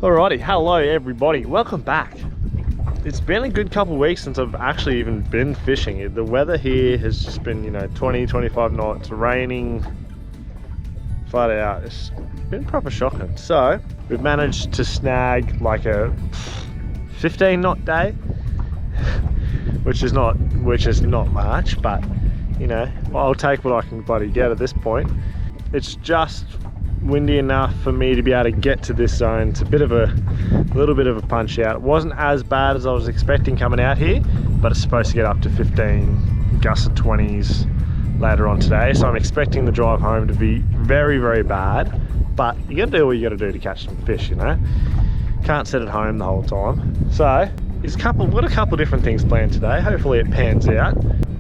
Alrighty, hello everybody, welcome back. It's been a good couple of weeks since I've actually even been fishing. The weather here has just been, 20, 25 knots, raining, flat out. It's been proper shocking. So we've managed to snag like a 15 knot day, which is not much, but I'll take what I can bloody get at this point. It's just windy enough for me to be able to get to this zone. It's a little bit of a punch out. It wasn't as bad as I was expecting coming out here, but it's supposed to get up to 15 gusts of 20s later on today, so I'm expecting the drive home to be very, very bad. But you gotta do what you gotta do to catch some fish, can't sit at home the whole time. So we've got a couple different things planned today. Hopefully it pans out.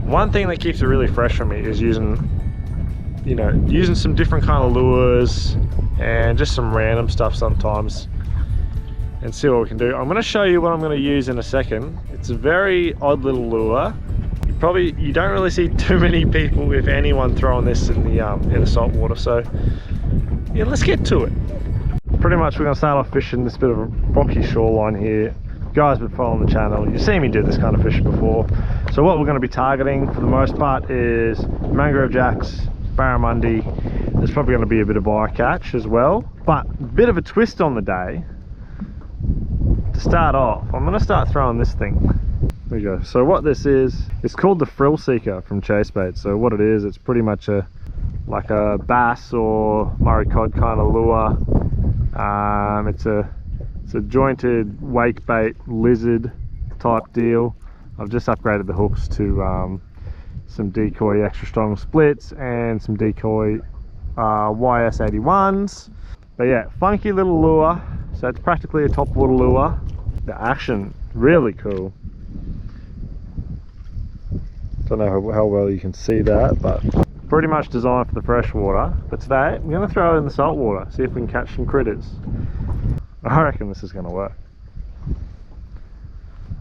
One thing that keeps it really fresh for me is using some different kind of lures and just some random stuff sometimes, and see what we can do. I'm going to show you what I'm going to use in a second. It's a very odd little lure. You don't really see too many people, if anyone, throwing this in the saltwater. So yeah, let's get to it. Pretty much we're going to start off fishing this bit of a rocky shoreline here. You guys have been following the channel, you've seen me do this kind of fishing before. So what we're going to be targeting for the most part is mangrove jacks, barramundi. There's probably going to be a bit of bycatch as well, but a bit of a twist on the day. To start off, I'm going to start throwing this thing. There we go. So what this is, it's called the frill seeker from Chasebaits. So what it is, it's pretty much like a bass or Murray cod kind of lure. It's a jointed wake bait lizard type deal. I've just upgraded the hooks to some decoy extra strong splits and some decoy YS81s. But yeah, funky little lure. So it's practically a topwater lure. The action, really cool. Don't know how well you can see that, but pretty much designed for the freshwater. But today I'm going to throw it in the saltwater, see if we can catch some critters. I reckon this is going to work.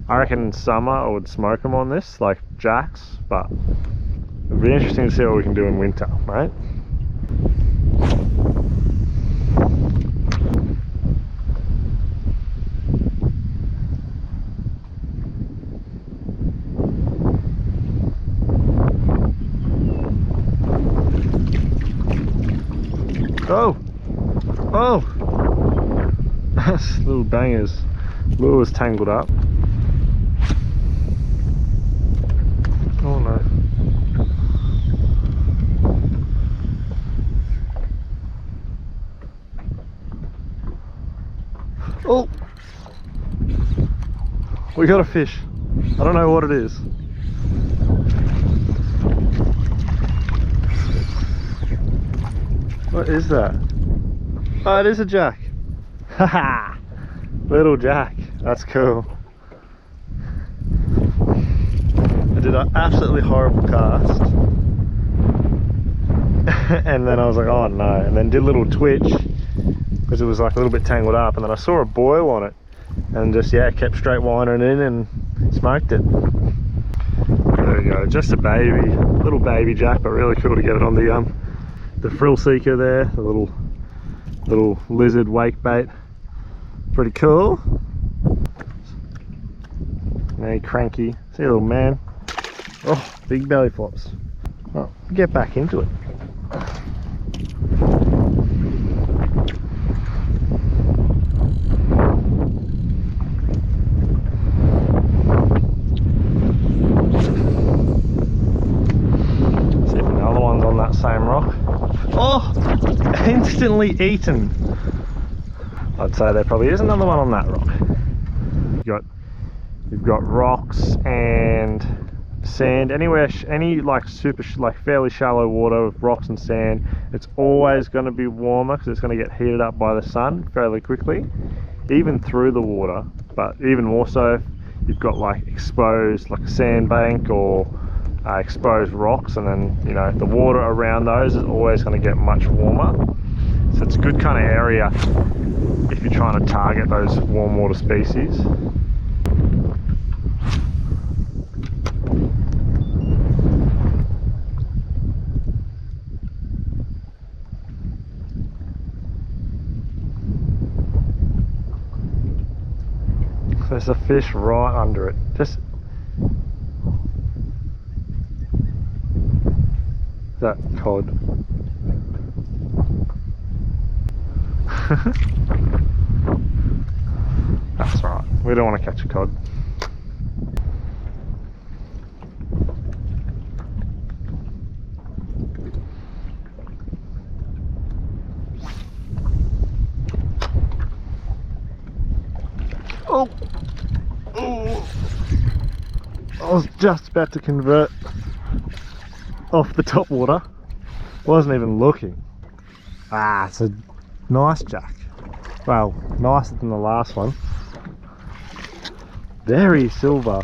I reckon in summer I would smoke them on this, like jacks, but it'll be interesting to see what we can do in winter, right? Oh! That's little bangers. Lure's tangled up. Oh no. Oh! We got a fish. I don't know what it is. What is that? Oh, it is a jack. Haha! Little jack. That's cool. I did an absolutely horrible cast. And then I was like, oh no. And then did a little twitch because it was like a little bit tangled up. And then I saw a boil on it. And just, yeah, kept straight winding in and smoked it. There we go. Just a little baby jack, but really cool to get it on the frill seeker there. The little lizard wake bait. Pretty cool. Very cranky. See, little man. Oh, big belly flops. Well, get back into it. See if another one's on that same rock. Oh, instantly eaten. I'd say there probably is another one on that rock. You've got rocks and sand. Anywhere, any like fairly shallow water with rocks and sand, it's always going to be warmer because it's going to get heated up by the sun fairly quickly, even through the water. But even more so if you've got like exposed, like a sandbank or exposed rocks, and then the water around those is always going to get much warmer. So it's a good kind of area if you're trying to target those warm water species. There's a fish right under it. Just that cod. That's right. We don't want to catch a cod. Oh! Oh! I was just about to convert off the top water. Wasn't even looking. Ah, it's a nice jack. Well, nicer than the last one. Very silver.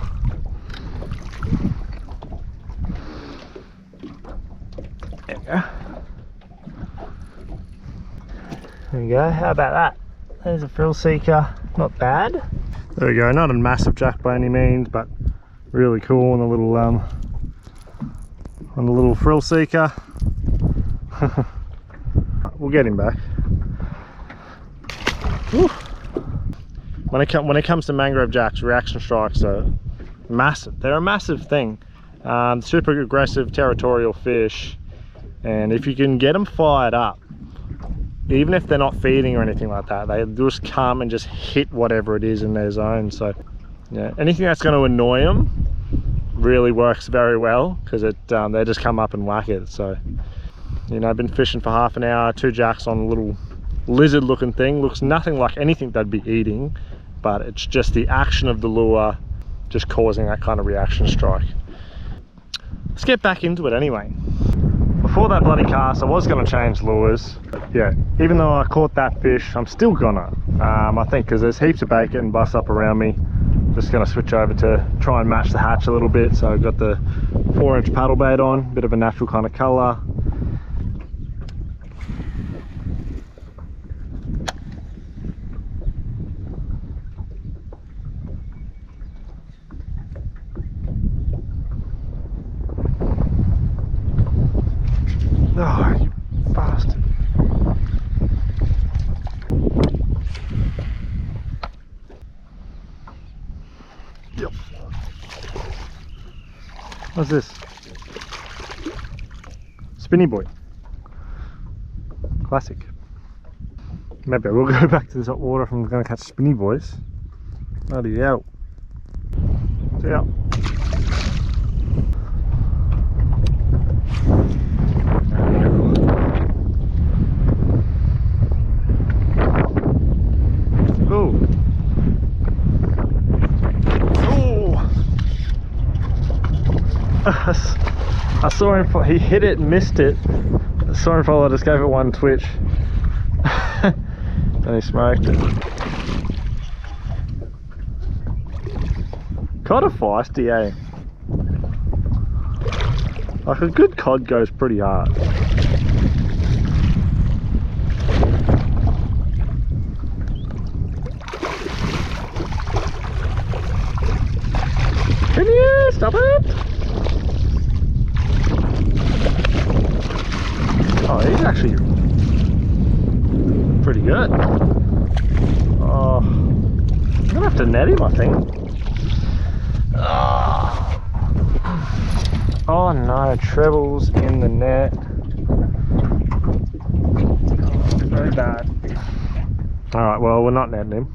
There we go. There we go. How about that? There's a frill seeker. Not bad. There we go. Not a massive jack by any means, but really cool on the little frill seeker. We'll get him back. Woo. When it comes to mangrove jacks, reaction strikes are massive. They're a massive thing. Super aggressive, territorial fish, and if you can get them fired up, even if they're not feeding or anything like that, they just come and just hit whatever it is in their zone. So yeah, anything that's going to annoy them really works very well, because they just come up and whack it. So, you know, I've been fishing for half an hour, 2 jacks on a little lizard looking thing. Looks nothing like anything they'd be eating, but it's just the action of the lure just causing that kind of reaction strike. Let's get back into it anyway. Before that bloody cast, I was going to change lures, but yeah, even though I caught that fish, I'm still gonna. I think because there's heaps of bait getting bust up around me. Just going to switch over to try and match the hatch a little bit. So I've got the 4-inch paddle bait on, bit of a natural kind of colour. Oh, you bastard. Yep. What's this? Spinny boy. Classic. Maybe I will go back to this hot water if I'm going to catch spinny boys. Bloody hell. See ya. I saw him, he hit it, missed it. I saw him fall, I just gave it one twitch. And he smoked it. Kind of feisty, eh? Like a good cod goes pretty hard. Can you stop it? Oh, he's actually pretty good. Oh, I'm gonna have to net him, I think. Oh no, trebles in the net. Oh, very bad. Alright, well, we're not netting him.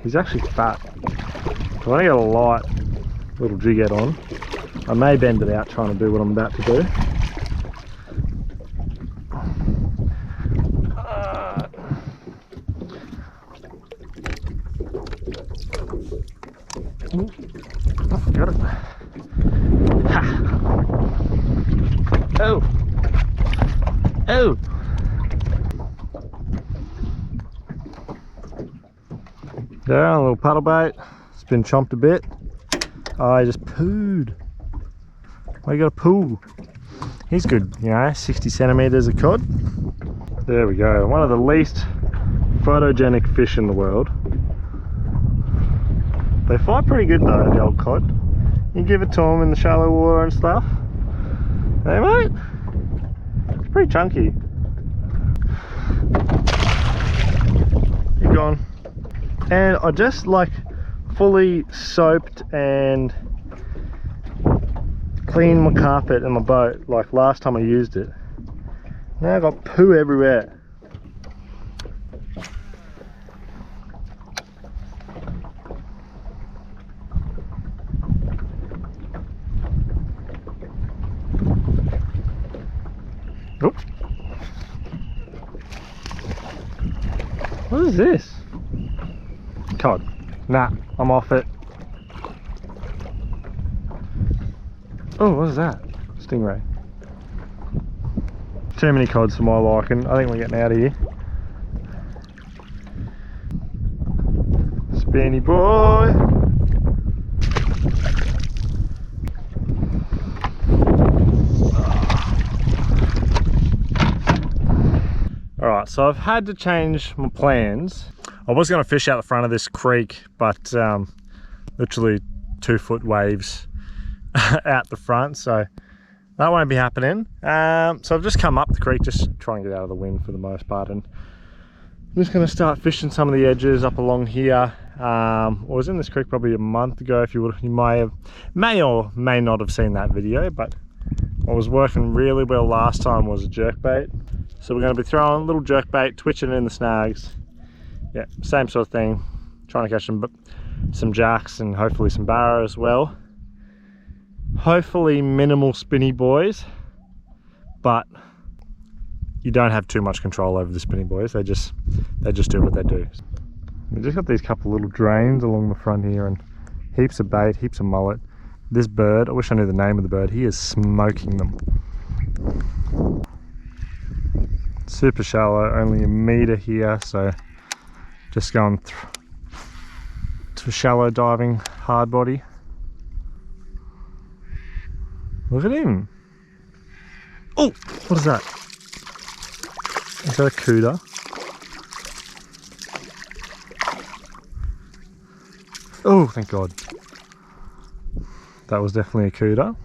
He's actually fat. So I want to get a light little jig head on. I may bend it out trying to do what I'm about to do. Oh, got it. Ha. Oh. Oh. There, a little paddle bait. It's been chomped a bit. Oh, I just pooed. Why you got a poo? He's good, you know, 60 centimeters of cod. There we go. One of the least photogenic fish in the world. They fight pretty good though, the old cod. You give it to them in the shallow water and stuff. Hey mate, it's pretty chunky. gone. And I just like fully soaped and cleaned my carpet and my boat like last time I used it. Now I got poo everywhere. Oops. What is this? Cod. Nah, I'm off it. Oh, what is that? Stingray. Too many cods for my liking. I think we're getting out of here. Spinny boy. Alright, so I've had to change my plans. I was going to fish out the front of this creek, but literally 2-foot waves out the front, so that won't be happening. So I've just come up the creek, just try and get out of the wind for the most part, and I'm just going to start fishing some of the edges up along here. I was in this creek probably a month ago. If you may or may not have seen that video, but what was working really well last time was a jerkbait. So we're going to be throwing a little jerkbait, twitching it in the snags. Yeah, same sort of thing. Trying to catch some jacks and hopefully some barra as well. Hopefully minimal spinny boys, but you don't have too much control over the spinny boys. They just do what they do. We've just got these couple little drains along the front here and heaps of bait, heaps of mullet. This bird, I wish I knew the name of the bird, he is smoking them. Super shallow, only a meter here, so just going to shallow diving hard body. Look at him. Oh, what is that? Is that a cooter? Oh, thank God. That was definitely a cooter.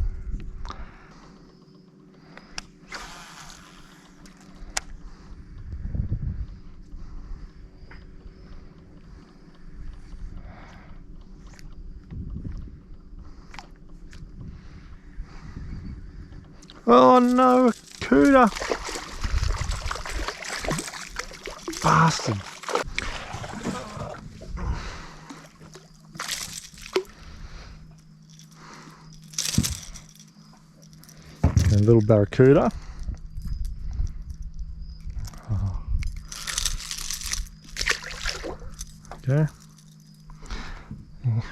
Oh no, a cooter! Bastard! A little barracuda. Oh. Okay.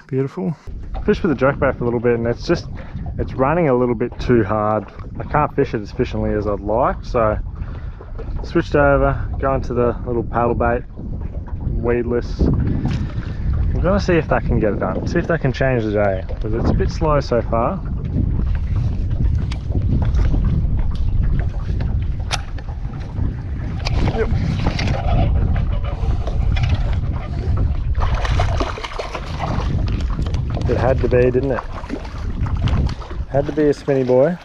Beautiful. Fish with the jerkbait for a little bit, and it's running a little bit too hard. I can't fish it as efficiently as I'd like, so switched over, going to the little paddle bait, weedless. I'm gonna see if that can get it done. See if that can change the day, because it's a bit slow so far. Yep. It had to be, didn't it? Had to be a spinny boy.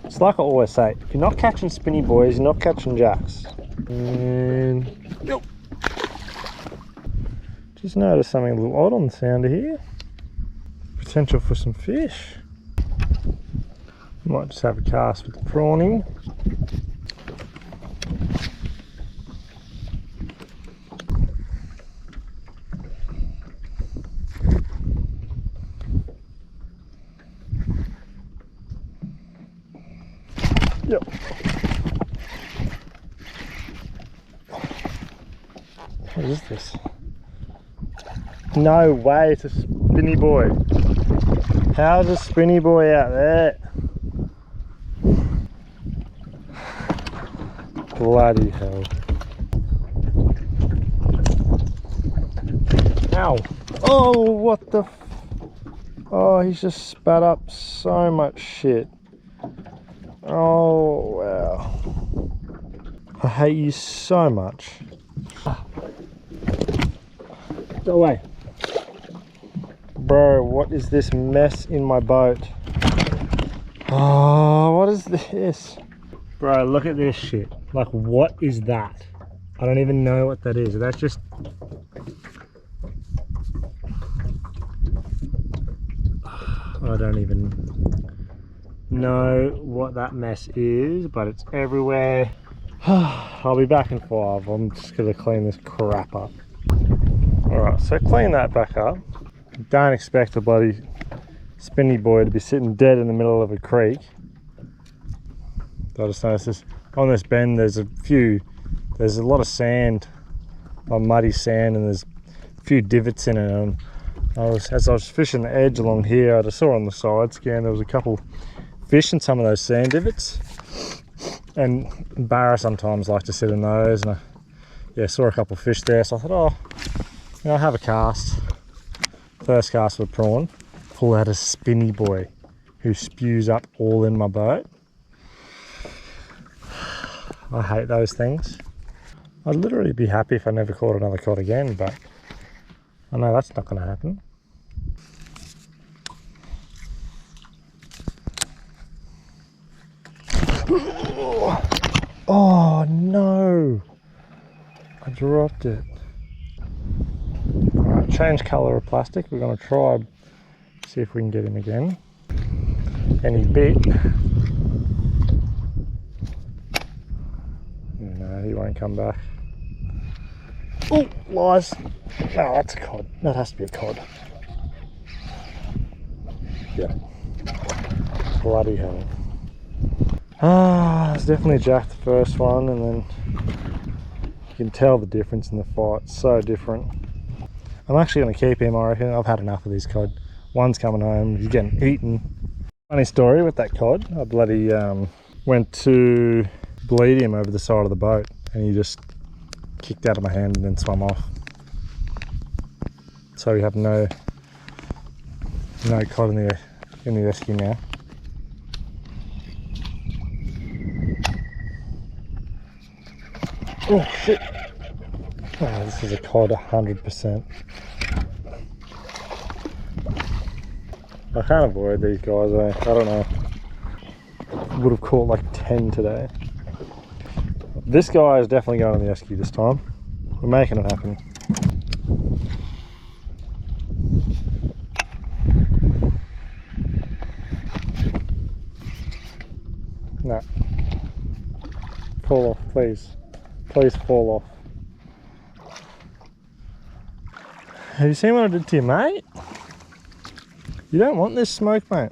It's like I always say, if you're not catching spinny boys, you're not catching jacks. And yep. Just noticed something a little odd on the sounder here. Potential for some fish. Might just have a cast with the prawning. Yep. What is this? No way, it's a spinny boy. How's a spinny boy out there? Bloody hell. Ow. Oh, what the f... Oh, he's just spat up so much shit. Oh, wow. I hate you so much. Go away. Bro, what is this mess in my boat? Oh, what is this? Bro, look at this shit. Like, what is that? I don't even know what that is. That's just... I don't even know what that mess is, but it's everywhere. I'll be back in 5. I'm just gonna clean this crap up. Alright, so clean that back up. Don't expect a bloody spinny boy to be sitting dead in the middle of a creek. I just noticed this, on this bend there's a lot of sand, muddy sand, and there's a few divots in it. And as I was fishing the edge along here, I just saw on the side scan there was a couple fish in some of those sand divots, and barra sometimes like to sit in those, and I saw a couple of fish there, so I thought, oh, I'll have a cast. First cast with prawn, pull out a spinny boy who spews up all in my boat. I hate those things. I'd literally be happy if I never caught another cod again, but I know that's not going to happen. Oh no! I dropped it. Alright, change colour of plastic. We're going to try, see if we can get him again. Any bit. No, he won't come back. Oh, lies. No, that's a cod. That has to be a cod. Yeah. Bloody hell. It's definitely jacked the first one, and then you can tell the difference in the fight. It's so different. I'm actually going to keep him, I reckon. I've had enough of these cod. One's coming home, he's getting eaten. Funny story with that cod. I bloody went to bleed him over the side of the boat, and he just kicked out of my hand and then swam off. So we have no cod in the rescue now. Oh shit! Oh, this is a cod 100%. I can't avoid these guys, eh? I don't know. Would have caught like 10 today. This guy is definitely going on the rescue this time. We're making it happen. No. Fall off, please. Please fall off. Have you seen what I did to you, mate? You don't want this smoke, mate.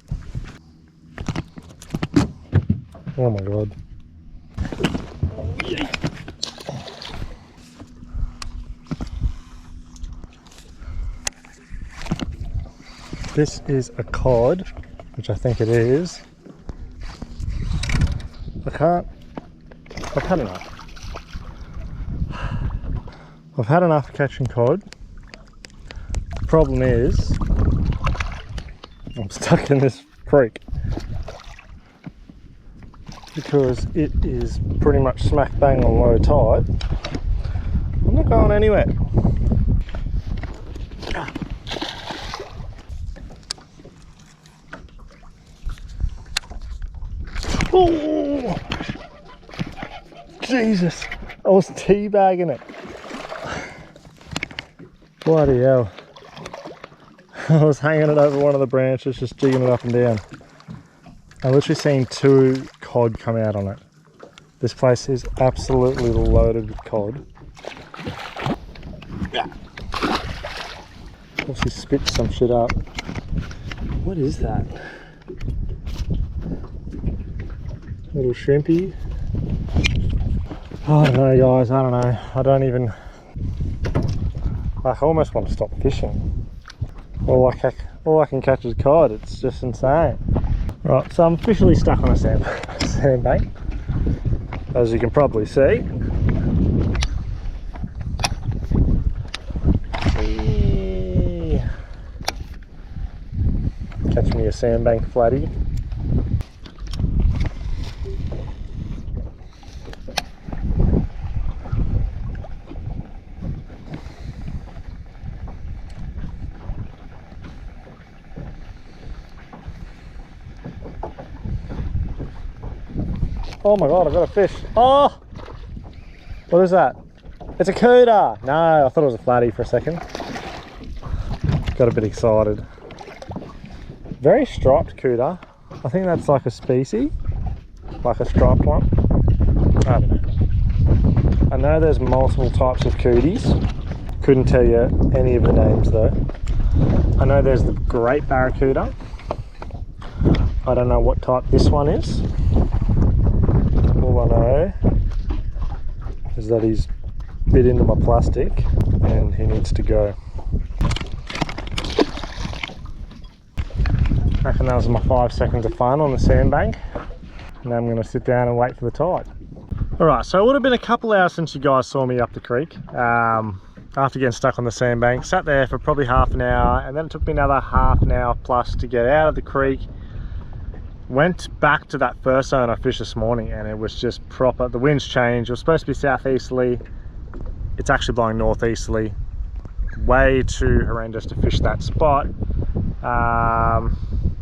Oh my god. This is a cod, which I think it is. I've had enough. I've had enough catching cod. The problem is, I'm stuck in this creek because it is pretty much smack bang on low tide. I'm not going anywhere. Oh, Jesus, I was teabagging it. Bloody hell. I was hanging it over one of the branches, just jigging it up and down. I literally seen 2 cod come out on it. This place is absolutely loaded with cod. Obviously spit some shit up. What is that? Little shrimpy. Oh, I don't know, guys, I don't know. I don't even... I almost want to stop fishing. All I can catch is cod. It's just insane. Right, so I'm officially stuck on a sandbank, as you can probably see. Catch me a sandbank flatty. Oh my god, I've got a fish. Oh! What is that? It's a cooter! No, I thought it was a flatty for a second. Got a bit excited. Very striped cooter. I think that's like a species. Like a striped one. I don't know. I know there's multiple types of cooties. Couldn't tell you any of the names though. I know there's the great barracuda. I don't know what type this one is. All I know is that he's bit into my plastic and he needs to go. I reckon that was my 5 seconds of fun on the sandbank. Now I'm going to sit down and wait for the tide. Alright, so it would have been a couple hours since you guys saw me up the creek. After getting stuck on the sandbank, sat there for probably half an hour, and then it took me another half an hour plus to get out of the creek. Went back to that first zone I fished this morning, and it was just proper. The wind's changed. It was supposed to be southeasterly. It's actually blowing northeasterly. Way too horrendous to fish that spot.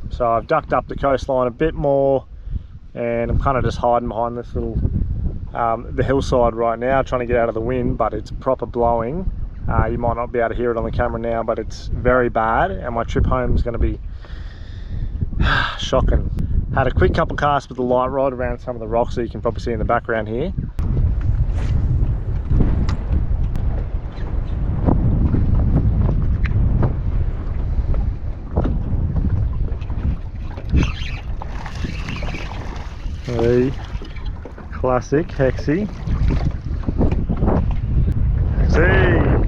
So I've ducked up the coastline a bit more, and I'm kind of just hiding behind this little the hillside right now, trying to get out of the wind, but it's proper blowing. You might not be able to hear it on the camera now, but it's very bad, and my trip home is going to be shocking. Had a quick couple casts with the light rod around some of the rocks that you can probably see in the background here. The classic Hexie. Hexie!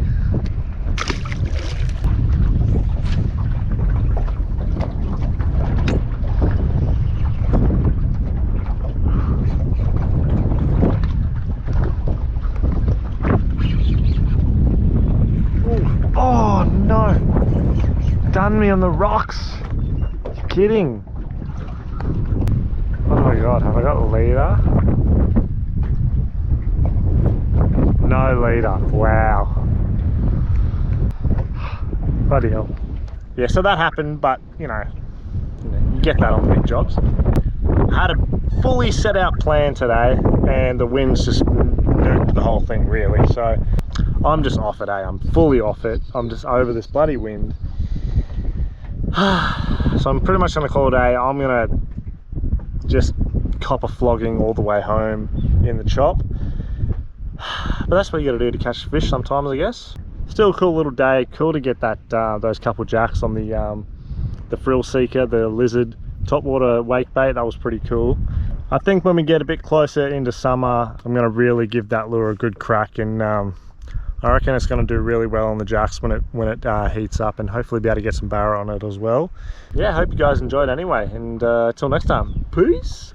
Oh no! Done me on the rocks! You're kidding! Oh my god, have I got a leader? No leader, wow. Bloody hell. Yeah, so that happened, but you get that on big jobs. I had a fully set out plan today, and the wind's just nuked the whole thing really, so I'm just off it, I'm fully off it. I'm just over this bloody wind. So I'm pretty much gonna call it a day. I'm gonna just cop a flogging all the way home in the chop. But that's what you gotta do to catch fish sometimes, I guess. Still a cool little day. Cool to get that those couple jacks on the frill seeker, the lizard topwater wake bait. That was pretty cool. I think when we get a bit closer into summer, I'm gonna really give that lure a good crack, and I reckon it's going to do really well on the jacks when it heats up, and hopefully be able to get some barra on it as well. Yeah, I hope you guys enjoyed anyway, and till next time, peace.